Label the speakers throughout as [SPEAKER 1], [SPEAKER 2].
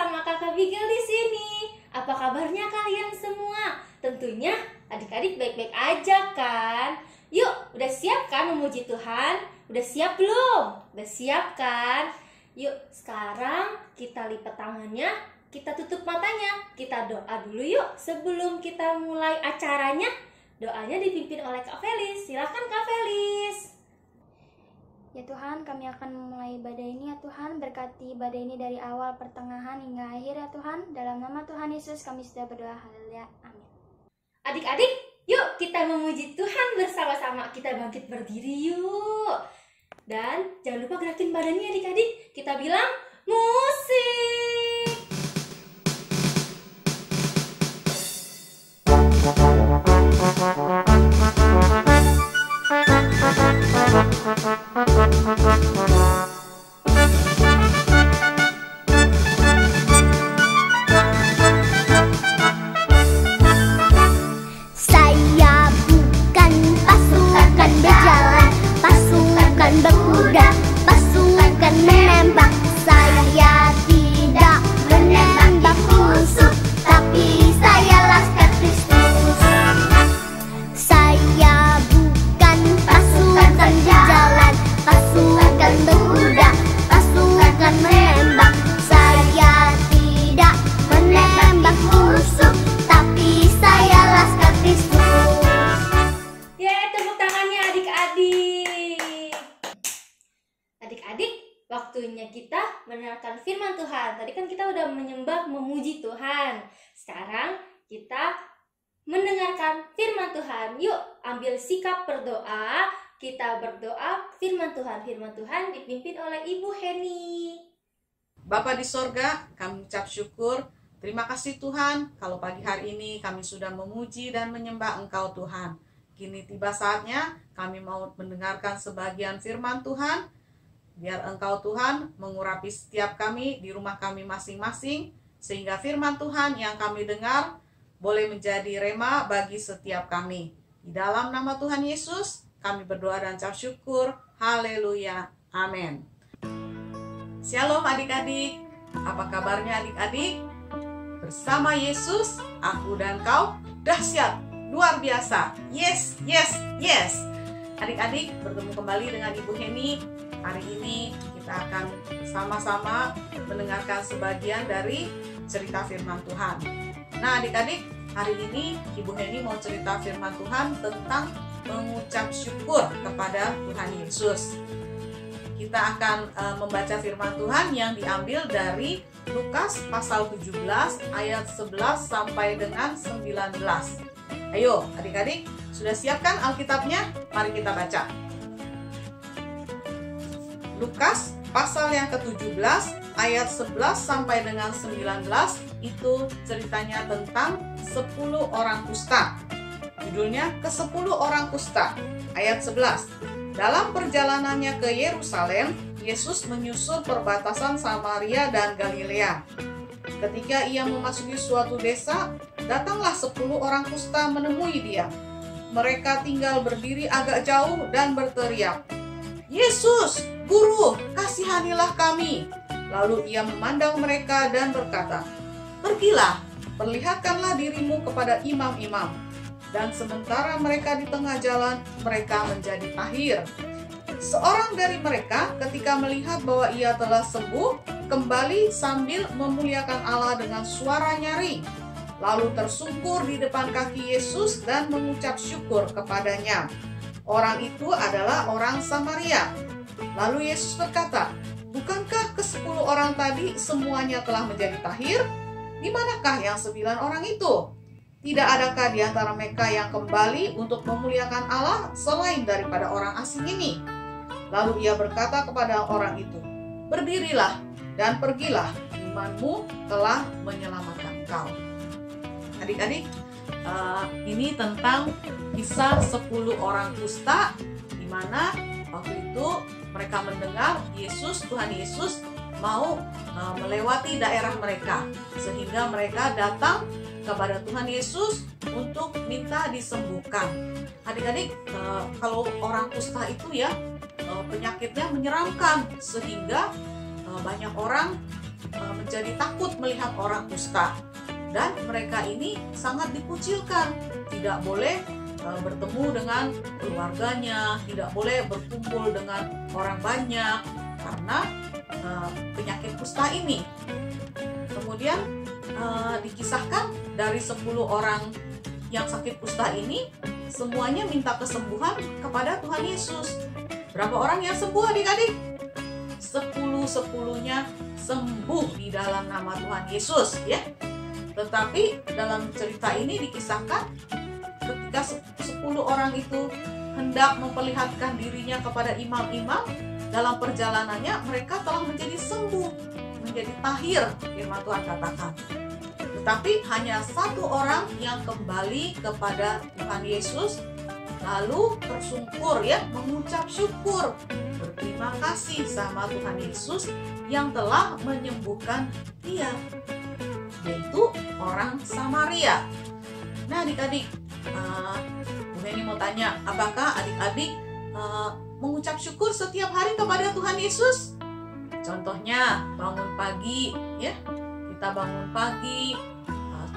[SPEAKER 1] bersama Kakak Bigel di sini. Apa kabarnya kalian semua? Tentunya adik-adik baik-baik aja kan? Yuk, udah siap kan memuji Tuhan? Udah siap belum? Udah siap kan? Yuk, sekarang kita lipat tangannya, kita tutup matanya. Kita doa dulu yuk sebelum kita mulai acaranya. Doanya dipimpin oleh Kak Felis. Silakan Kak Felis.
[SPEAKER 2] Ya Tuhan, kami akan memulai ibadah ini ya Tuhan. Berkati ibadah ini dari awal, pertengahan, hingga akhir ya Tuhan. Dalam nama Tuhan Yesus kami sudah berdoa. Haleluya. Amin.
[SPEAKER 1] Adik-adik, yuk kita memuji Tuhan bersama-sama. Kita bangkit berdiri yuk. Dan jangan lupa gerakin badannya adik-adik. Kita bilang musik.
[SPEAKER 3] Saya bukan pasukan berjalan, pasukan berkuda, pasukan menembak. Saya tidak menembak musuh, tapi saya laskar Kristus. Saya bukan pasukan berjalan, pasukan berkuda, pasukan menembak. Saya tidak menembak musuh, tapi saya laskar Kristus.
[SPEAKER 1] Yeay, tepuk tangannya adik-adik. Adik-adik, waktunya kita mendengarkan firman Tuhan. Tadi kan kita udah menyembah, memuji Tuhan. Sekarang kita mendengarkan firman Tuhan. Yuk, ambil sikap berdoa. Kita berdoa firman Tuhan. Firman Tuhan dipimpin oleh Ibu Heni.
[SPEAKER 4] Bapa di sorga, kami ucap syukur. Terima kasih Tuhan, kalau pagi hari ini kami sudah memuji dan menyembah Engkau Tuhan. Kini tiba saatnya kami mau mendengarkan sebagian firman Tuhan. Biar Engkau Tuhan mengurapi setiap kami di rumah kami masing-masing. Sehingga firman Tuhan yang kami dengar boleh menjadi rema bagi setiap kami. Di dalam nama Tuhan Yesus kami berdoa dan ucap syukur. Haleluya. Amin. Shalom adik-adik. Apa kabarnya adik-adik? Bersama Yesus, aku dan kau dahsyat, luar biasa. Yes, yes, yes. Adik-adik, bertemu kembali dengan Ibu Heni. Hari ini kita akan sama-sama mendengarkan sebagian dari cerita firman Tuhan. Nah adik-adik, hari ini Ibu Heni mau cerita firman Tuhan tentang mengucap syukur kepada Tuhan Yesus. Kita akan membaca firman Tuhan yang diambil dari Lukas pasal 17 ayat 11 sampai dengan 19. Ayo adik-adik, sudah siapkan Alkitabnya? Mari kita baca. Lukas pasal yang ke-17 ayat 11 sampai dengan 19 itu ceritanya tentang 10 orang kusta. Judulnya ke-10 orang kusta. Ayat 11. Dalam perjalanannya ke Yerusalem, Yesus menyusul perbatasan Samaria dan Galilea. Ketika ia memasuki suatu desa, datanglah 10 orang kusta menemui dia. Mereka tinggal berdiri agak jauh dan berteriak, "Yesus, Guru, kasihanilah kami." Lalu ia memandang mereka dan berkata, "Pergilah, perlihatkanlah dirimu kepada imam-imam." Dan sementara mereka di tengah jalan, mereka menjadi tahir. Seorang dari mereka ketika melihat bahwa ia telah sembuh, kembali sambil memuliakan Allah dengan suara nyaring. Lalu tersungkur di depan kaki Yesus dan mengucap syukur kepadanya. Orang itu adalah orang Samaria. Lalu Yesus berkata, "Bukankah ke-10 orang tadi semuanya telah menjadi tahir? Di manakah yang 9 orang itu? Tidak adakah di antara mereka yang kembali untuk memuliakan Allah selain daripada orang asing ini?" Lalu ia berkata kepada orang itu, "Berdirilah dan pergilah, imanmu telah menyelamatkan kau." Adik-adik, ini tentang kisah 10 orang kusta, di mana waktu itu mereka mendengar Tuhan Yesus mau melewati daerah mereka, sehingga mereka datang kepada Tuhan Yesus untuk minta disembuhkan. Adik-adik, kalau orang kusta itu ya penyakitnya menyeramkan, sehingga banyak orang menjadi takut melihat orang kusta. Dan mereka ini sangat dikucilkan, tidak boleh bertemu dengan keluarganya, tidak boleh berkumpul dengan orang banyak karena penyakit kusta ini. Kemudian dikisahkan dari 10 orang yang sakit kusta ini, semuanya minta kesembuhan kepada Tuhan Yesus. Berapa orang yang sembuh adik-adik? 10-10-nya sembuh di dalam nama Tuhan Yesus, ya. Tetapi dalam cerita ini dikisahkan ketika 10 orang itu hendak memperlihatkan dirinya kepada imam-imam, dalam perjalanannya mereka telah menjadi sembuh, menjadi tahir, firman Tuhan katakan. Tetapi hanya 1 orang yang kembali kepada Tuhan Yesus, lalu bersungkur, ya, mengucap syukur, berterima kasih sama Tuhan Yesus yang telah menyembuhkan dia, yaitu orang Samaria. Nah adik-adik, Bu Heni mau tanya, apakah adik-adik mengucap syukur setiap hari kepada Tuhan Yesus? Contohnya bangun pagi, ya, kita bangun pagi,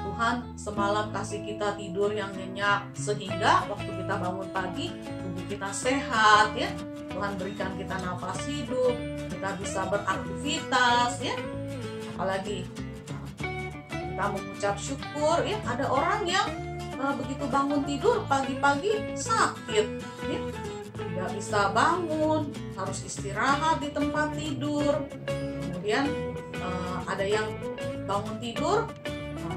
[SPEAKER 4] Tuhan semalam kasih kita tidur yang nyenyak sehingga waktu kita bangun pagi tubuh kita sehat, ya. Tuhan berikan kita nafas hidup, kita bisa beraktivitas, ya. Apalagi kita mengucap syukur, ya. Ada orang yang begitu bangun tidur pagi-pagi sakit, ya. Tidak bisa bangun, harus istirahat di tempat tidur. Kemudian ada yang bangun tidur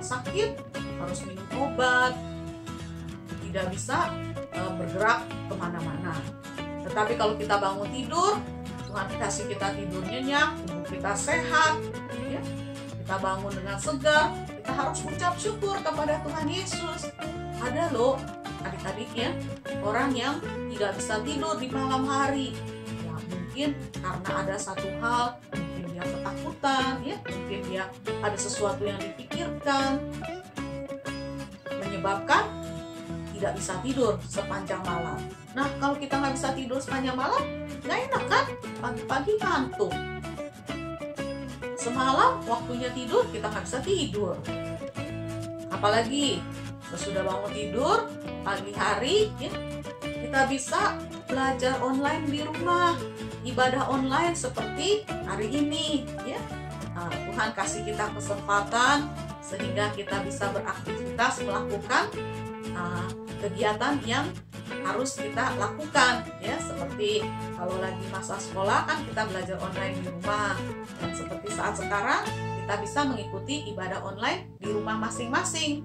[SPEAKER 4] sakit, harus minum obat, tidak bisa bergerak kemana-mana. Tetapi kalau kita bangun tidur, Tuhan kasih kita tidur nyenyak, tubuh kita sehat, ya. Kita bangun dengan segar, kita harus mengucap syukur kepada Tuhan Yesus. Ada loh adik-adik, ya, orang yang tidak bisa tidur di malam hari, ya, mungkin karena ada satu hal, mungkin dia ketakutan, ya, mungkin dia ada sesuatu yang dipikirkan menyebabkan tidak bisa tidur sepanjang malam. Nah kalau kita nggak bisa tidur sepanjang malam, nggak enak kan, pagi-pagi ngantuk. Semalam waktunya tidur kita nggak bisa tidur. Apalagi sesudah bangun tidur pagi hari, ya, kita bisa belajar online di rumah, ibadah online seperti hari ini, ya. Tuhan kasih kita kesempatan sehingga kita bisa beraktivitas, melakukan kegiatan yang harus kita lakukan, ya, seperti kalau lagi masa sekolah kan kita belajar online di rumah, dan seperti saat sekarang kita bisa mengikuti ibadah online di rumah masing-masing.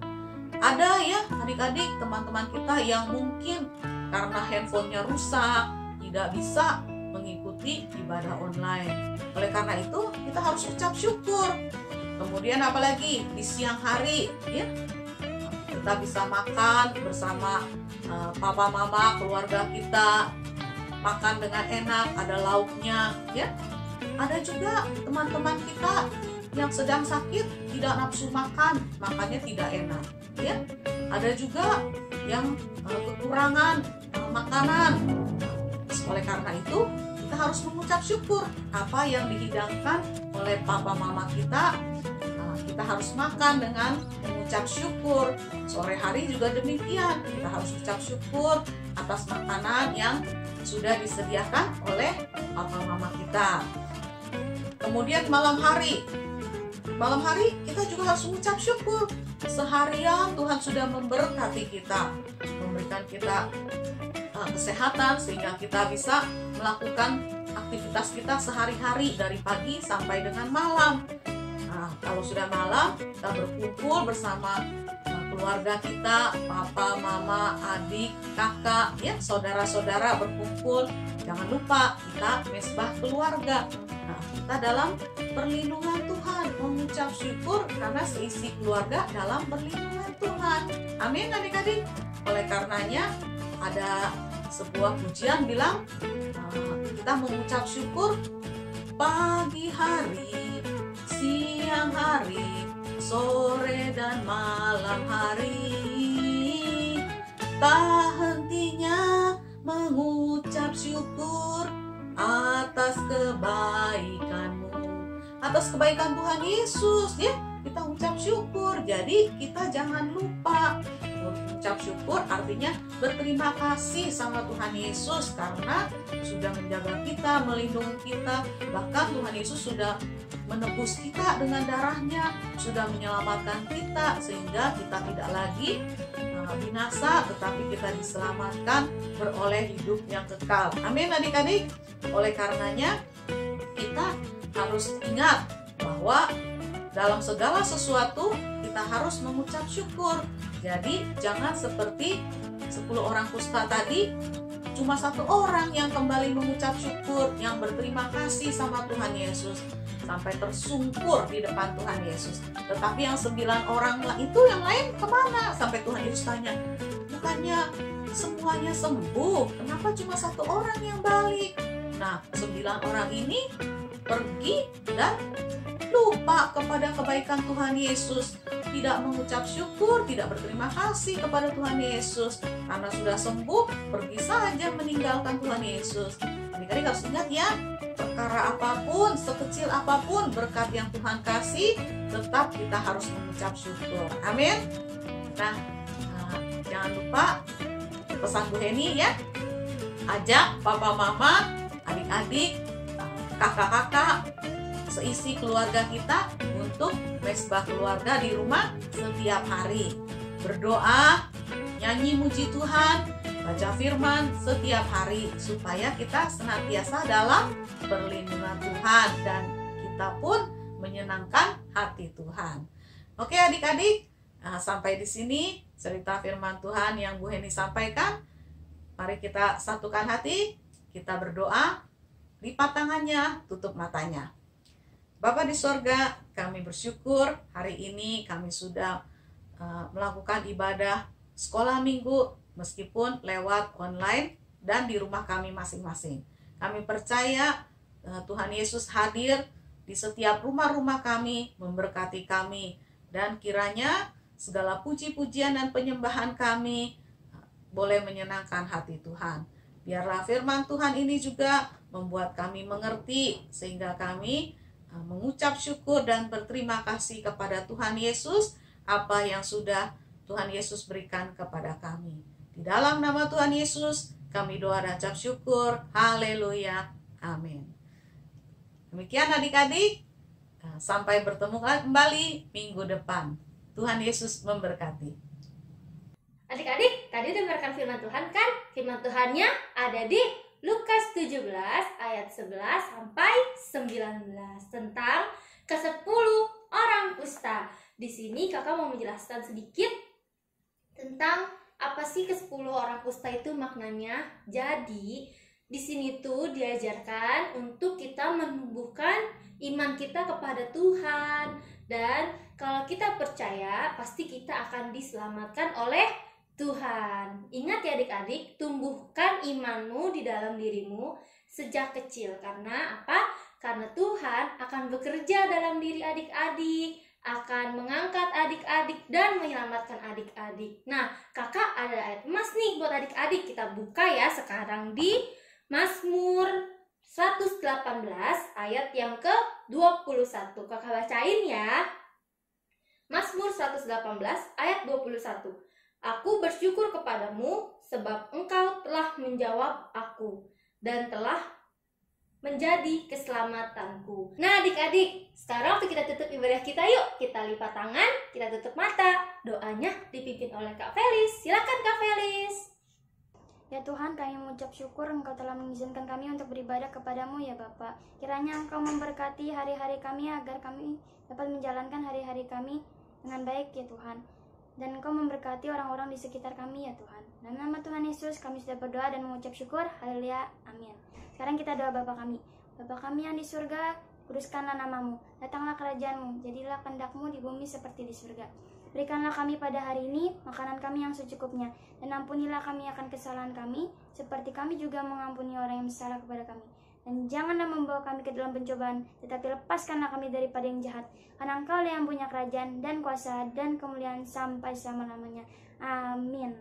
[SPEAKER 4] Ada, ya, adik-adik, teman-teman kita yang mungkin karena handphonenya rusak tidak bisa mengikuti ibadah online. Oleh karena itu kita harus ucap syukur. Kemudian apalagi di siang hari, ya, kita bisa makan bersama papa mama keluarga kita, makan dengan enak, ada lauknya, ya. Ada juga teman-teman kita yang sedang sakit tidak nafsu makan, makannya tidak enak, ya. Ada juga yang kekurangan makanan. Oleh karena itu kita harus mengucap syukur apa yang dihidangkan oleh papa mama kita. Kita harus makan dengan mengucap syukur. Sore hari juga demikian, kita harus ucap syukur atas makanan yang sudah disediakan oleh papa mama kita. Kemudian malam hari kita juga harus mengucap syukur. Seharian Tuhan sudah memberkati kita, memberikan kita kesehatan sehingga kita bisa melakukan aktivitas kita sehari-hari dari pagi sampai dengan malam. Nah, kalau sudah malam kita berkumpul bersama keluarga kita, papa, mama, adik, kakak, ya, saudara-saudara berkumpul. Jangan lupa kita mesbah keluarga. Nah, kita dalam perlindungan Tuhan, mengucap syukur karena seisi keluarga dalam perlindungan Tuhan. Amin adik-adik. Oleh karenanya ada sebuah pujian bilang kita mengucap syukur pagi hari, siang hari, sore dan malam hari. Tak hentinya mengucap syukur atas kebaikanmu, atas kebaikan Tuhan Yesus, ya. Kita ucap syukur. Jadi kita jangan lupa ucap syukur, artinya berterima kasih sama Tuhan Yesus karena sudah menjaga kita, melindungi kita. Bahkan Tuhan Yesus sudah menebus kita dengan darahnya, sudah menyelamatkan kita sehingga kita tidak lagi binasa, tetapi kita diselamatkan beroleh hidup yang kekal. Amin adik-adik. Oleh karenanya kita harus ingat bahwa dalam segala sesuatu kita harus mengucap syukur. Jadi jangan seperti 10 orang kusta tadi, cuma 1 orang yang kembali mengucap syukur, yang berterima kasih sama Tuhan Yesus sampai tersungkur di depan Tuhan Yesus. Tetapi yang 9 orang itu yang lain kemana? Sampai Tuhan Yesus tanya, bukannya semuanya sembuh, kenapa cuma 1 orang yang balik? Nah, 9 orang ini pergi dan lupa kepada kebaikan Tuhan Yesus, tidak mengucap syukur, tidak berterima kasih kepada Tuhan Yesus. Karena sudah sembuh, pergi saja meninggalkan Tuhan Yesus. Adik-adik harus ingat ya, perkara apapun, sekecil apapun berkat yang Tuhan kasih, tetap kita harus mengucap syukur. Amin. Nah, jangan lupa pesan Bu Heni ya, ajak papa mama, adik-adik, kakak-kakak, seisi keluarga kita untuk mesbah keluarga di rumah setiap hari. Berdoa, nyanyi muji Tuhan, baca firman setiap hari supaya kita senantiasa dalam perlindungan Tuhan dan kita pun menyenangkan hati Tuhan. Oke adik-adik, sampai di sini cerita firman Tuhan yang Bu Heni sampaikan. Mari kita satukan hati, kita berdoa, lipat tangannya, tutup matanya. Bapa di sorga, kami bersyukur hari ini kami sudah melakukan ibadah sekolah minggu meskipun lewat online dan di rumah kami masing-masing. Kami percaya Tuhan Yesus hadir di setiap rumah-rumah kami, memberkati kami, dan kiranya segala puji-pujian dan penyembahan kami boleh menyenangkan hati Tuhan. Biarlah firman Tuhan ini juga membuat kami mengerti sehingga kami mengucap syukur dan berterima kasih kepada Tuhan Yesus apa yang sudah Tuhan Yesus berikan kepada kami. Di dalam nama Tuhan Yesus kami doa dan ucap syukur. Haleluya. Amin. Demikian adik-adik, sampai bertemu kembali minggu depan. Tuhan Yesus memberkati.
[SPEAKER 1] Adik-adik, tadi dengarkan firman Tuhan kan? Firman Tuhannya ada di Lukas 17 ayat 11 sampai 19 tentang ke-10 orang kusta. Di sini kakak mau menjelaskan sedikit tentang apa sih ke-10 orang kusta itu maknanya. Jadi di sini tuh diajarkan untuk kita menumbuhkan iman kita kepada Tuhan, dan kalau kita percaya pasti kita akan diselamatkan oleh Tuhan. Ingat ya adik-adik, tumbuhkan imanmu di dalam dirimu sejak kecil. Karena apa? Karena Tuhan akan bekerja dalam diri adik-adik, akan mengangkat adik-adik dan menyelamatkan adik-adik. Nah, kakak ada ayat emas nih buat adik-adik. Kita buka ya sekarang di Mazmur 118 ayat yang ke-21. Kakak bacain ya. Mazmur 118 ayat 21. Aku bersyukur kepadamu sebab engkau telah menjawab aku dan telah menjadi keselamatanku. Nah adik-adik, sekarang waktu kita tutup ibadah kita yuk. Kita lipat tangan, kita tutup mata. Doanya dipimpin oleh Kak Felis. Silakan Kak Felis.
[SPEAKER 2] Ya Tuhan, kami mengucap syukur Engkau telah mengizinkan kami untuk beribadah kepadamu ya Bapa. Kiranya Engkau memberkati hari-hari kami agar kami dapat menjalankan hari-hari kami dengan baik ya Tuhan. Dan Engkau memberkati orang-orang di sekitar kami ya Tuhan. Dalam nama Tuhan Yesus kami sudah berdoa dan mengucap syukur. Haleluya. Amin. Sekarang kita doa Bapa kami. Bapa kami yang di surga, kuduskanlah namamu. Datanglah kerajaanmu. Jadilah kehendak-mu di bumi seperti di surga. Berikanlah kami pada hari ini makanan kami yang secukupnya. Dan ampunilah kami akan kesalahan kami, seperti kami juga mengampuni orang yang bersalah kepada kami. Dan janganlah membawa kami ke dalam pencobaan, tetapi lepaskanlah kami daripada yang jahat. Karena Engkau yang punya kerajaan dan kuasa dan kemuliaan sampai selama-lamanya. Amin.